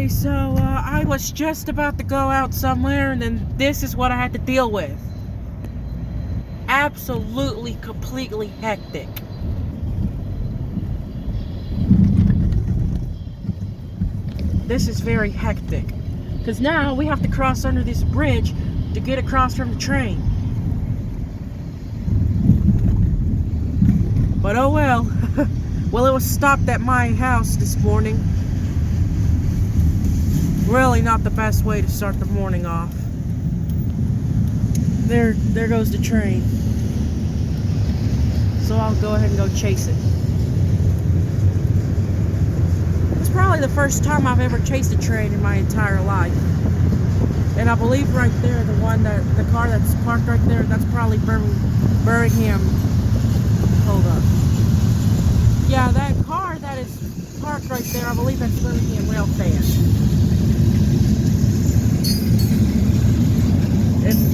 Alrighty, so I was just about to go out somewhere, and then this is what I had to deal with. Absolutely, completely hectic. This is very hectic. Because now we have to cross under this bridge to get across from the train. But oh well. Well, it was stopped at my house this morning. Really not the best way to start the morning off. There goes the train. So I'll go ahead and go chase it. It's probably the first time I've ever chased a train in my entire life. And I believe right there, the car that's parked right there, that's probably Birmingham. Hold up. Yeah, that car that is parked right there, I believe that's Birmingham Rail Fan.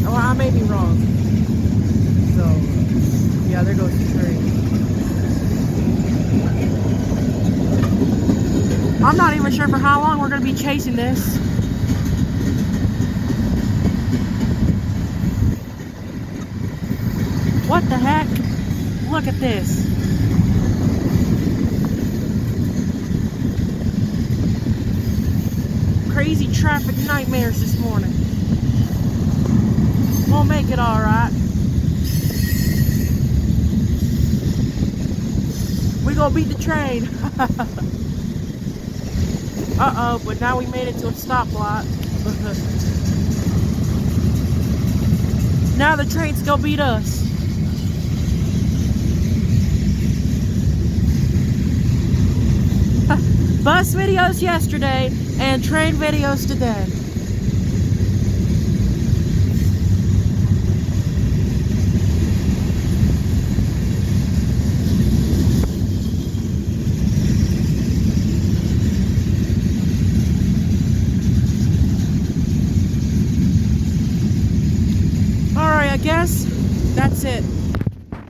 Well, I may be wrong. So, yeah, there goes the train. I'm not even sure for how long we're going to be chasing this. What the heck? Look at this. Crazy traffic nightmares this morning. We'll make it alright. We gonna beat the train. Uh-oh, but now we made it to a stoplight. Now the train's gonna beat us. Bus videos yesterday and train videos today. Alright, I guess that's it.